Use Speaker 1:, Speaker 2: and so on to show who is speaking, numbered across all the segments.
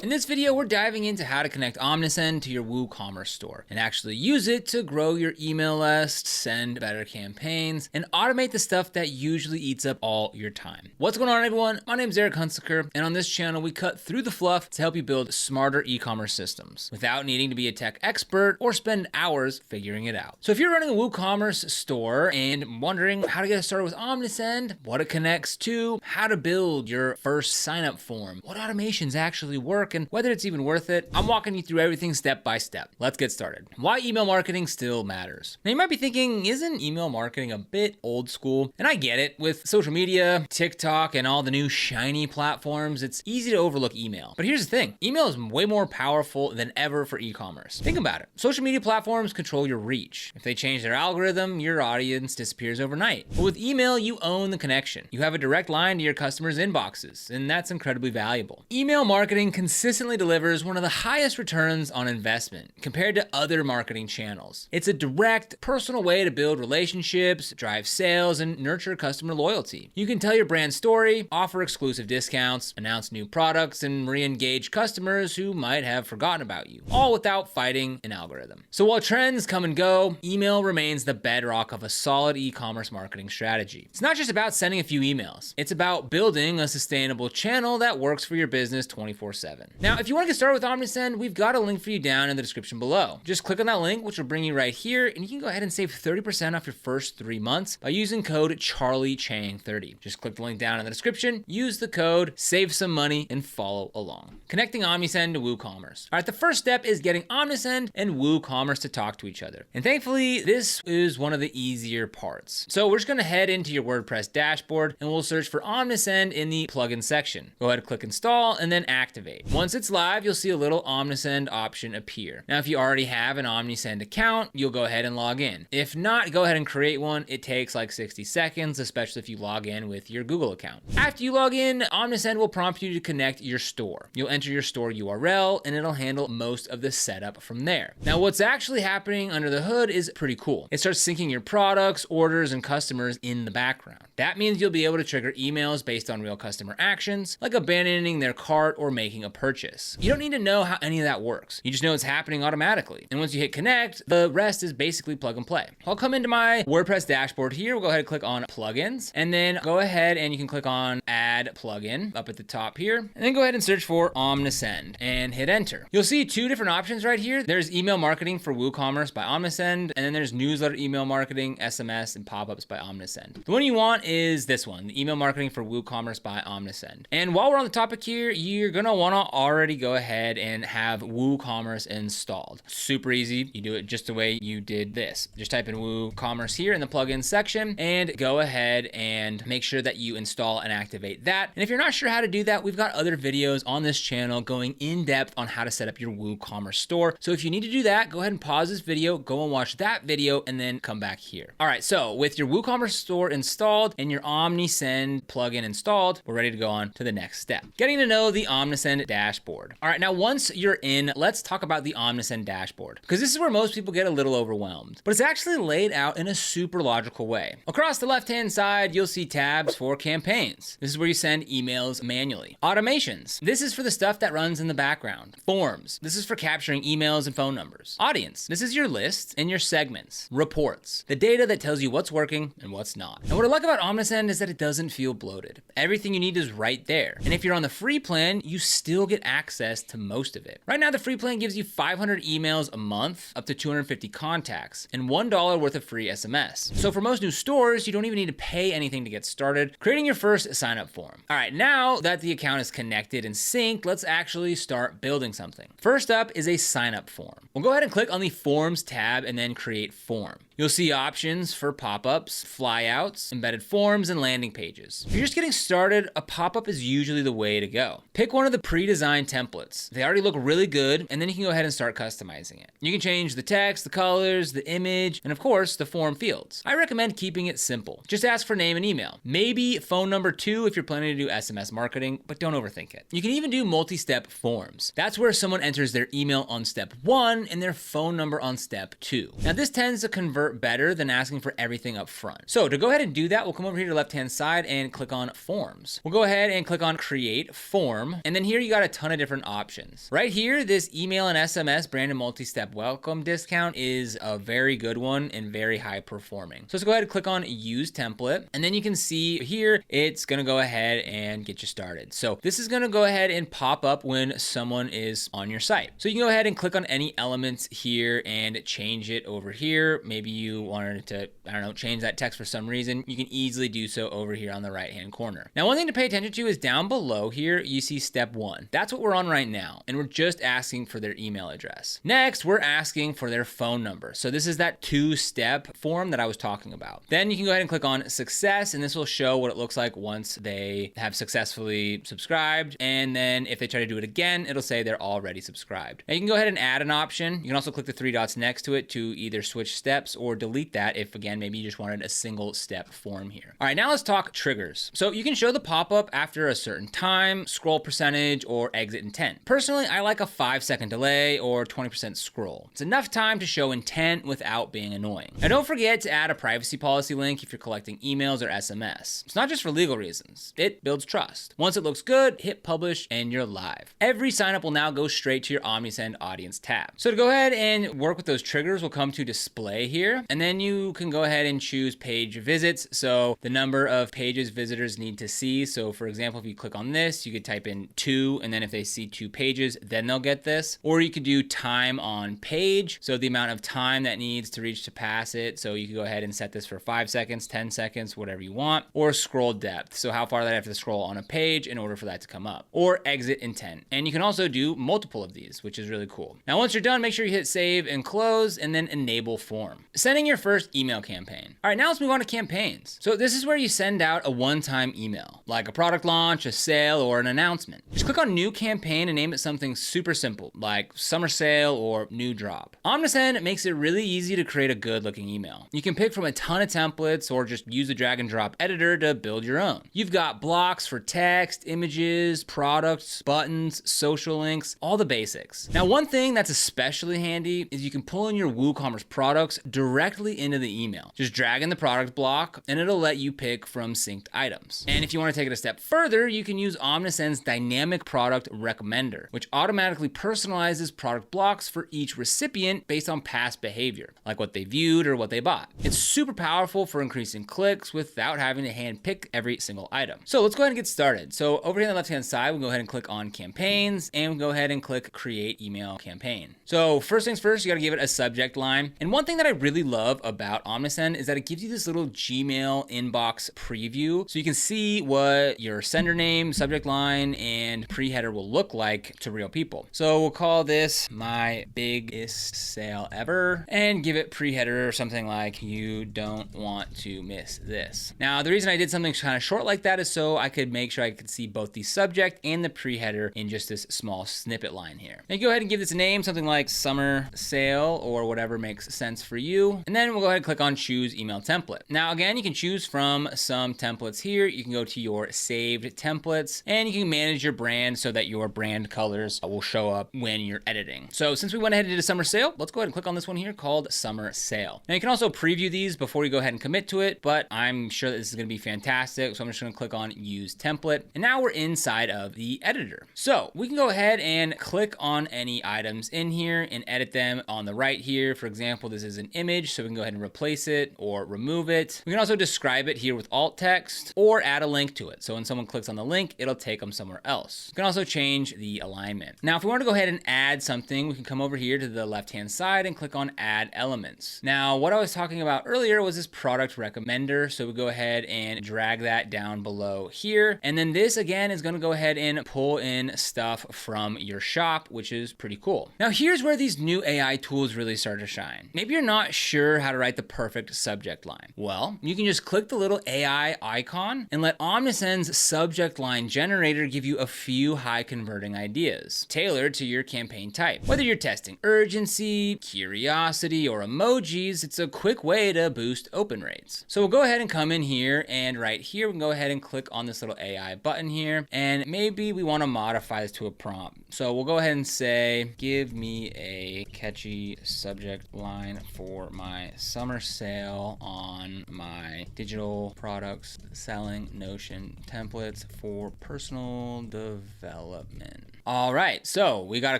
Speaker 1: In this video, we're diving into how to connect Omnisend to your WooCommerce store and actually use it to grow your email list, send better campaigns, and automate the stuff that usually eats up all your time. What's going on, everyone? My name is Eric Hunsaker, and on this channel, we cut through the fluff to help you build smarter e-commerce systems without needing to be a tech expert or spend hours figuring it out. So if you're running a WooCommerce store and wondering how to get started with Omnisend, what it connects to, how to build your first sign-up form, what automations actually work, and whether it's even worth it, I'm walking you through everything step by step. Let's get started. Why email marketing still matters. Now you might be thinking, isn't email marketing a bit old school? And I get it. With social media, TikTok, and all the new shiny platforms, it's easy to overlook email. But here's the thing, email is way more powerful than ever for e-commerce. Think about it. Social media platforms control your reach. If they change their algorithm, your audience disappears overnight. But with email, you own the connection. You have a direct line to your customers' inboxes, and that's incredibly valuable. Email marketing consistently delivers one of the highest returns on investment compared to other marketing channels. It's a direct, personal way to build relationships, drive sales, and nurture customer loyalty. You can tell your brand story, offer exclusive discounts, announce new products, and re-engage customers who might have forgotten about you, all without fighting an algorithm. So while trends come and go, email remains the bedrock of a solid e-commerce marketing strategy. It's not just about sending a few emails. It's about building a sustainable channel that works for your business 24/7. Now, if you want to get started with Omnisend, we've got a link for you down in the description below. Just click on that link, which will bring you right here, and you can go ahead and save 30% off your first 3 months by using code CharlieChang30. Just click the link down in the description, use the code, save some money, and follow along. Connecting Omnisend to WooCommerce. All right, the first step is getting Omnisend and WooCommerce to talk to each other. And thankfully, this is one of the easier parts. So we're just gonna head into your WordPress dashboard and we'll search for Omnisend in the plugin section. Go ahead and click install and then activate. Once it's live, you'll see a little Omnisend option appear. Now, if you already have an Omnisend account, you'll go ahead and log in. If not, go ahead and create one. It takes like 60 seconds, especially if you log in with your Google account. After you log in, Omnisend will prompt you to connect your store. You'll enter your store URL and it'll handle most of the setup from there. Now, what's actually happening under the hood is pretty cool. It starts syncing your products, orders, and customers in the background. That means you'll be able to trigger emails based on real customer actions, like abandoning their cart or making a purchase. You don't need to know how any of that works. You just know it's happening automatically. And once you hit connect, the rest is basically plug and play. I'll come into my WordPress dashboard here. We'll go ahead and click on plugins, and then go ahead and you can click on add plugin up at the top here, and then go ahead and search for Omnisend and hit enter. You'll see 2 different options right here. There's email marketing for WooCommerce by Omnisend, and then there's newsletter email marketing, SMS, and pop-ups by Omnisend. The one you want is this one, the email marketing for WooCommerce by Omnisend. And while we're on the topic here, you're gonna wanna already go ahead and have WooCommerce installed. Super easy. You do it just the way you did this. Just type in WooCommerce here in the plugins section and go ahead and make sure that you install and activate that. And if you're not sure how to do that, we've got other videos on this channel going in depth on how to set up your WooCommerce store. So if you need to do that, go ahead and pause this video, go and watch that video, and then come back here. All right, so with your WooCommerce store installed and your Omnisend plugin installed, we're ready to go on to the next step. Getting to know the Omnisend dashboard. All right, now once you're in, let's talk about the Omnisend dashboard, because this is where most people get a little overwhelmed, but it's actually laid out in a super logical way. Across the left-hand side, you'll see tabs for campaigns. This is where you send emails manually. Automations. This is for the stuff that runs in the background. Forms. This is for capturing emails and phone numbers. Audience. This is your lists and your segments. Reports. The data that tells you what's working and what's not. And what I like about Omnisend is that it doesn't feel bloated. Everything you need is right there. And if you're on the free plan, you still get access to most of it. Right now, the free plan gives you 500 emails a month, up to 250 contacts, and $1 worth of free SMS. So for most new stores, you don't even need to pay anything to get started creating your first sign-up form. All right, now that the account is connected and synced, let's actually start building something. First up is a sign-up form. We'll go ahead and click on the Forms tab and then Create Form. You'll see options for pop-ups, flyouts, embedded forms, and landing pages. If you're just getting started, a pop-up is usually the way to go. Pick one of the pre-designed templates. They already look really good, and then you can go ahead and start customizing it. You can change the text, the colors, the image, and of course, the form fields. I recommend keeping it simple. Just ask for name and email. Maybe phone number too if you're planning to do SMS marketing, but don't overthink it. You can even do multi-step forms. That's where someone enters their email on step 1 and their phone number on step 2. Now, this tends to convert better than asking for everything up front. So to go ahead and do that, we'll come over here to the left-hand side and click on Forms. We'll go ahead and click on Create Form. And then here you got to ton of different options. Right here, this email and SMS branded multi-step welcome discount is a very good one and very high performing. So let's go ahead and click on use template. And then you can see here, it's gonna go ahead and get you started. So this is gonna go ahead and pop up when someone is on your site. So you can go ahead and click on any elements here and change it over here. Maybe you wanted to, I don't know, change that text for some reason. You can easily do so over here on the right-hand corner. Now, one thing to pay attention to is down below here, you see step 1. That's what we're on right now. And we're just asking for their email address. Next, we're asking for their phone number. So this is that 2-step form that I was talking about. Then you can go ahead and click on success, and this will show what it looks like once they have successfully subscribed. And then if they try to do it again, it'll say they're already subscribed. Now you can go ahead and add an option. You can also click the 3 dots next to it to either switch steps or delete that if, again, maybe you just wanted a single step form here. All right, now let's talk triggers. So you can show the pop-up after a certain time, scroll percentage, or exit intent. Personally, I like a 5-second delay or 20% scroll. It's enough time to show intent without being annoying. Now don't forget to add a privacy policy link if you're collecting emails or SMS. It's not just for legal reasons. It builds trust. Once it looks good, hit publish and you're live. Every signup will now go straight to your Omnisend audience tab. So to go ahead and work with those triggers, we'll come to display here, and then you can go ahead and choose page visits. So the number of pages visitors need to see. So for example, if you click on this, you could type in 2, and then if they see 2 pages, then they'll get this. Or you could do time on page. So the amount of time that needs to reach to pass it. So you could go ahead and set this for 5 seconds, 10 seconds, whatever you want. Or scroll depth. So how far they have to scroll on a page in order for that to come up. Or exit intent. And you can also do multiple of these, which is really cool. Now, once you're done, make sure you hit save and close, and then enable form. Sending your first email campaign. All right, now let's move on to campaigns. So this is where you send out a one-time email, like a product launch, a sale, or an announcement. Just click on new campaign and name it something super simple, like summer sale or new drop. Omnisend makes it really easy to create a good looking email. You can pick from a ton of templates or just use the drag and drop editor to build your own. You've got blocks for text, images, products, buttons, social links, all the basics. Now, one thing that's especially handy is you can pull in your WooCommerce products directly into the email. Just drag in the product block and it'll let you pick from synced items. And if you want to take it a step further, you can use Omnisend's dynamic product recommender, which automatically personalizes product blocks for each recipient based on past behavior, like what they viewed or what they bought. It's super powerful for increasing clicks without having to hand pick every single item. So let's go ahead and get started. So over here on the left-hand side, we'll go ahead and click on campaigns, and we'll go ahead and click create email campaign. So first things first, you got to give it a subject line. And one thing that I really love about Omnisend is that it gives you this little Gmail inbox preview. So you can see what your sender name, subject line, and pre-header will look like to real people. So we'll call this my biggest sale ever and give it pre-header or something like you don't want to miss this. Now, the reason I did something kind of short like that is so I could make sure I could see both the subject and the pre-header in just this small snippet line here. Now you go ahead and give this a name, something like summer sale or whatever makes sense for you. And then we'll go ahead and click on choose email template. Now again, you can choose from some templates here. You can go to your saved templates and you can manage your brand so that your brand colors will show up when you're editing. So since we went ahead and did a summer sale, let's go ahead and click on this one here called summer sale. Now you can also preview these before you go ahead and commit to it, but I'm sure that this is going to be fantastic. So I'm just going to click on use template. And now we're inside of the editor. So we can go ahead and click on any items in here and edit them on the right here. For example, this is an image, so we can go ahead and replace it or remove it. We can also describe it here with alt text or add a link to it. So when someone clicks on the link, it'll take them somewhere else. You can also change the alignment. Now, if we want to go ahead and add something, we can come over here to the left-hand side and click on add elements. Now, what I was talking about earlier was this product recommender. So we go ahead and drag that down below here. And then this again is going to go ahead and pull in stuff from your shop, which is pretty cool. Now, here's where these new AI tools really start to shine. Maybe you're not sure how to write the perfect subject line. Well, you can just click the little AI icon and let Omnisend's subject line generator give you a few high converting ideas tailored to your campaign type. Whether you're testing urgency, curiosity, or emojis, it's a quick way to boost open rates. So we'll go ahead and come in here, and right here, we can go ahead and click on this little AI button here, and maybe we want to modify this to a prompt. So we'll go ahead and say, give me a catchy subject line for my summer sale on my digital products selling Notion templates for personal development. All right, so we got a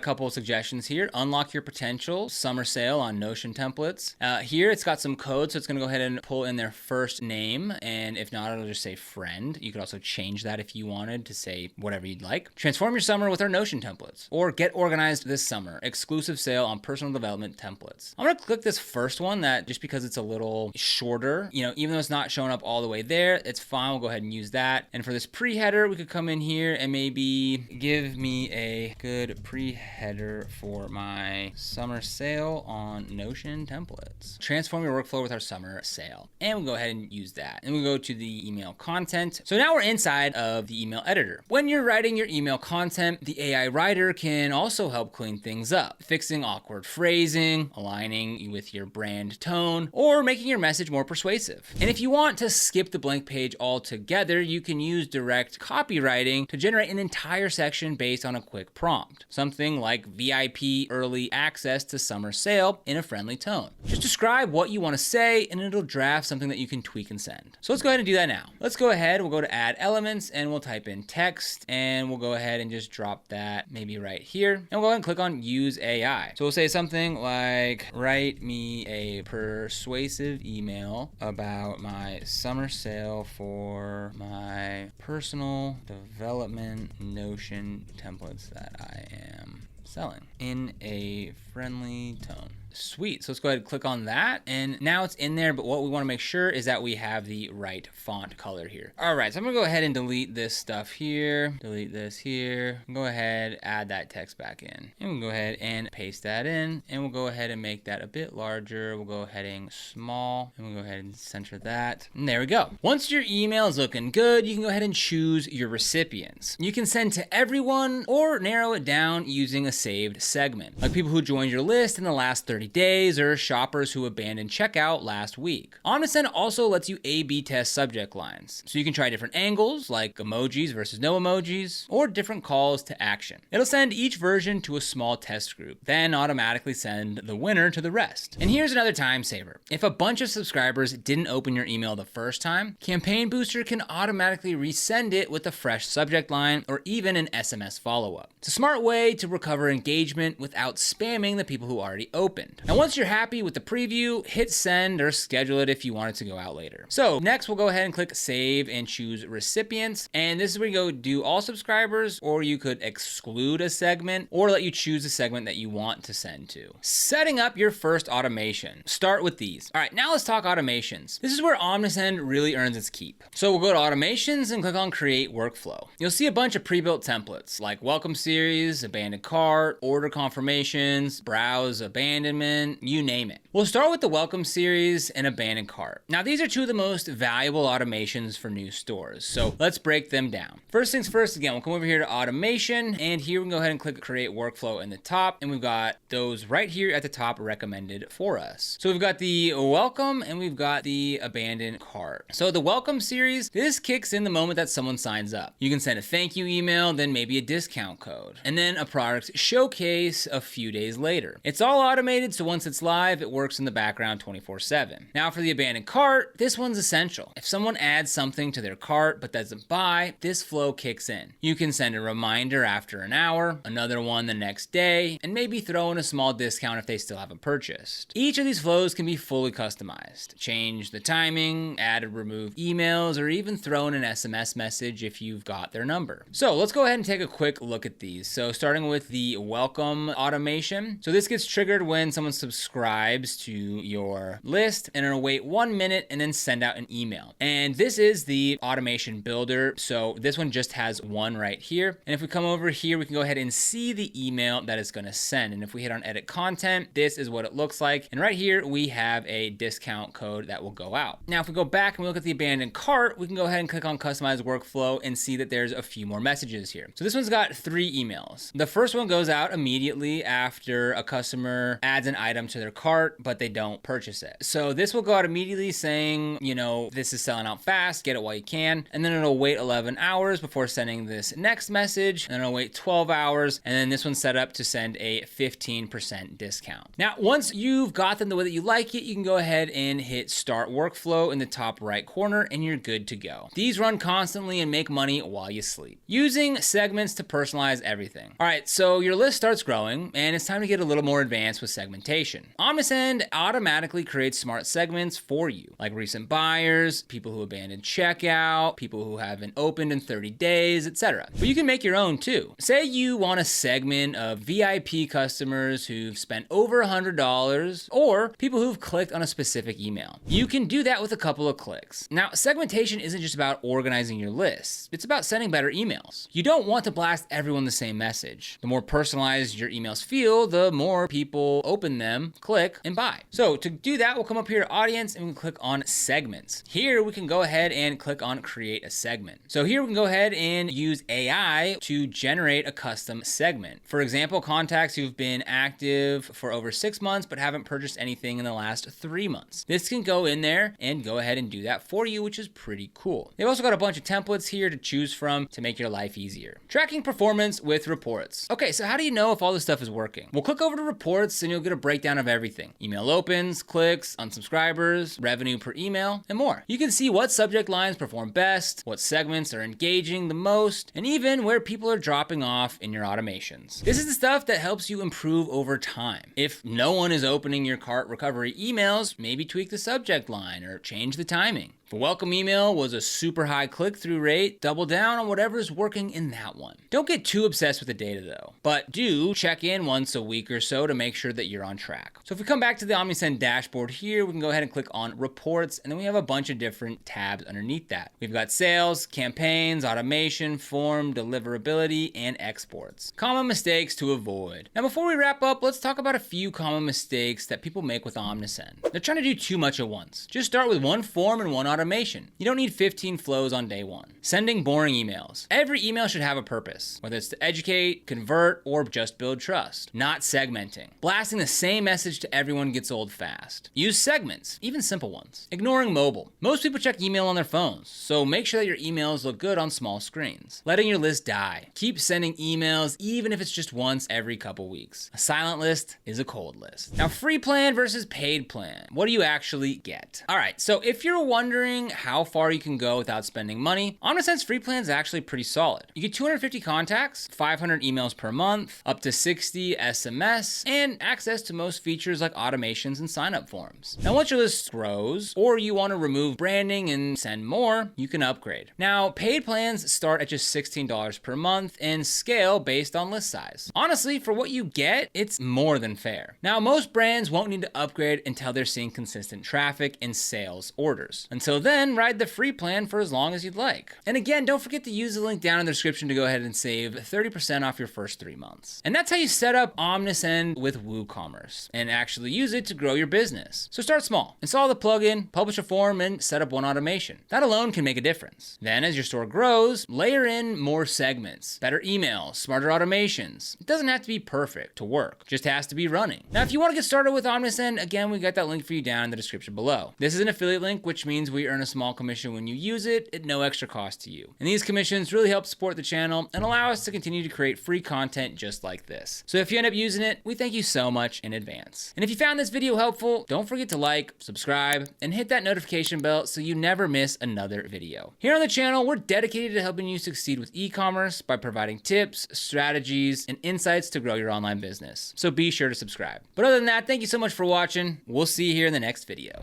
Speaker 1: couple of suggestions here. Unlock your potential, summer sale on Notion templates. Here it's got some code, so it's gonna go ahead and pull in their first name, and if not, it'll just say friend. You could also change that if you wanted to say whatever you'd like. Transform your summer with our Notion templates, or get organized this summer, exclusive sale on personal development templates. I'm gonna click this first one that just because it's a little shorter, even though it's not showing up all the way there, it's fine. We'll go ahead and use that. And for this pre-header, we could come in here and maybe give me a good pre-header for my summer sale on Notion templates. Transform your workflow with our summer sale. And we'll go ahead and use that. And we'll go to the email content. So now we're inside of the email editor. When you're writing your email content, the AI writer can also help clean things up, fixing awkward phrasing, aligning with your brand tone, or making your message more persuasive. And if you want to skip the blank page altogether, you can use direct copywriting to generate an entire section based on a quick prompt. Something like VIP early access to summer sale in a friendly tone. Just describe what you want to say and it'll draft something that you can tweak and send. So let's go ahead and do that now. Let's go ahead, we'll go to add elements and we'll type in text and we'll go ahead and just drop that maybe right here. And we'll go ahead and click on use AI. So we'll say something like, write me a persuasive email about my summer sale for my personal development Notion templates that I am selling in a friendly tone. Sweet, so let's go ahead and click on that. And now it's in there, but what we wanna make sure is that we have the right font color here. All right, so I'm gonna go ahead and delete this stuff here, delete this here, go ahead, add that text back in. And we'll go ahead and paste that in, and we'll go ahead and make that a bit larger. We'll go heading small, and we'll go ahead and center that. And there we go. Once your email is looking good, you can go ahead and choose your recipients. You can send to everyone or narrow it down using a saved segment, like people who joined your list in the last 30 days or shoppers who abandoned checkout last week. Omnisend also lets you A/B test subject lines. So you can try different angles like emojis versus no emojis or different calls to action. It'll send each version to a small test group, then automatically send the winner to the rest. And here's another time saver. If a bunch of subscribers didn't open your email the first time, Campaign Booster can automatically resend it with a fresh subject line or even an SMS follow-up. It's a smart way to recover engagement without spamming the people who already opened. Now, once you're happy with the preview, hit send or schedule it if you want it to go out later. So next we'll go ahead and click save and choose recipients. And this is where you go do all subscribers, or you could exclude a segment or let you choose a segment that you want to send to. Setting up your first automation. Start with these. All right, now let's talk automations. This is where Omnisend really earns its keep. So we'll go to automations and click on create workflow. You'll see a bunch of pre-built templates like welcome series, abandoned cart, order confirmations, browse abandonment, you name it. We'll start with the welcome series and abandoned cart. Now these are two of the most valuable automations for new stores. So let's break them down. First things first, again, we'll come over here to automation and here we can go ahead and click create workflow in the top and we've got those right here at the top recommended for us. So we've got the welcome and we've got the abandoned cart. So the welcome series, this kicks in the moment that someone signs up. You can send a thank you email, then maybe a discount code, and then a product showcase a few days later. It's all automated, so once it's live, it works in the background 24/7. Now for the abandoned cart, this one's essential. If someone adds something to their cart but doesn't buy, this flow kicks in. You can send a reminder after an hour, another one the next day, and maybe throw in a small discount if they still haven't purchased. Each of these flows can be fully customized. Change the timing, add or remove emails, or even throw in an SMS message if you've got their number. So let's go ahead and take a quick look at these. So starting with the welcome automation. So this gets triggered when someone subscribes to your list and it'll wait 1 minute and then send out an email. And this is the automation builder. So this one just has one right here. And if we come over here, we can go ahead and see the email that it's going to send. And if we hit on edit content, this is what it looks like. And right here, we have a discount code that will go out. Now, if we go back and we look at the abandoned cart, we can go ahead and click on customize workflow and see that there's a few more messages here. So this one's got 3 emails. The first one goes out immediately after a customer adds adds an item to their cart, but they don't purchase it. So this will go out immediately saying, this is selling out fast, get it while you can. And then it'll wait 11 hours before sending this next message. And then it'll wait 12 hours. And then this one's set up to send a 15% discount. Now, once you've got them the way that you like it, you can go ahead and hit start workflow in the top right corner and you're good to go. These run constantly and make money while you sleep. Using segments to personalize everything. All right, so your list starts growing and it's time to get a little more advanced with segmentation. Omnisend automatically creates smart segments for you, like recent buyers, people who abandoned checkout, people who haven't opened in 30 days, etc. But you can make your own too. Say you want a segment of VIP customers who've spent over $100 or people who've clicked on a specific email. You can do that with a couple of clicks. Now, segmentation isn't just about organizing your lists. It's about sending better emails. You don't want to blast everyone the same message. The more personalized your emails feel, the more people open them, click, and buy. So to do that, we'll come up here to audience and we can click on segments. Here we can go ahead and click on create a segment. So here we can go ahead and use AI to generate a custom segment. For example, contacts who've been active for over 6 months but haven't purchased anything in the last 3 months. This can go in there and go ahead and do that for you, which is pretty cool. They've also got a bunch of templates here to choose from to make your life easier. Tracking performance with reports. Okay, so how do you know if all this stuff is working? Well, click over to reports and you'll get a breakdown of everything. Email opens, clicks, unsubscribers, revenue per email, and more. You can see what subject lines perform best, what segments are engaging the most, and even where people are dropping off in your automations. This is the stuff that helps you improve over time. If no one is opening your cart recovery emails, maybe tweak the subject line or change the timing. If a welcome email was a super high click-through rate, double down on whatever is working in that one. Don't get too obsessed with the data though, but do check in once a week or so to make sure that you're on track. So if we come back to the Omnisend dashboard here, we can go ahead and click on reports, and then we have a bunch of different tabs underneath that. We've got sales, campaigns, automation, form, deliverability, and exports. Common mistakes to avoid. Now before we wrap up, let's talk about a few common mistakes that people make with Omnisend. They're trying to do too much at once. Just start with one form and one automation. You don't need 15 flows on day one. Sending boring emails. Every email should have a purpose, whether it's to educate, convert, or just build trust. Not segmenting. Blasting the same message to everyone gets old fast. Use segments, even simple ones. Ignoring mobile. Most people check email on their phones, so make sure that your emails look good on small screens. Letting your list die. Keep sending emails even if it's just once every couple weeks. A silent list is a cold list. Now, free plan versus paid plan. What do you actually get? All right, so if you're wondering how far you can go without spending money, Omnisend's free plan is actually pretty solid. You get 250 contacts, 500 emails per month, up to 60 SMS, and access to most features like automations and sign-up forms. Now, once your list grows, or you want to remove branding and send more, you can upgrade. Now, paid plans start at just $16 per month and scale based on list size. Honestly, for what you get, it's more than fair. Now, most brands won't need to upgrade until they're seeing consistent traffic and sales orders. Until then, ride the free plan for as long as you'd like. And again, don't forget to use the link down in the description to go ahead and save 30% off your first 3 months. And that's how you set up Omnisend with WooCommerce and actually use it to grow your business. So start small, install the plugin, publish a form, and set up one automation. That alone can make a difference. Then as your store grows, layer in more segments, better emails, smarter automations. It doesn't have to be perfect to work, it just has to be running. Now, if you want to get started with Omnisend, again, we got that link for you down in the description below. This is an affiliate link, which means we earn a small commission when you use it at no extra cost to you. And these commissions really help support the channel and allow us to continue to create free content just like this. So if you end up using it, we thank you so much in advance. And if you found this video helpful, don't forget to like, subscribe, and hit that notification bell so you never miss another video. Here on the channel, we're dedicated to helping you succeed with e-commerce by providing tips, strategies, and insights to grow your online business. So be sure to subscribe. But other than that, thank you so much for watching. We'll see you here in the next video.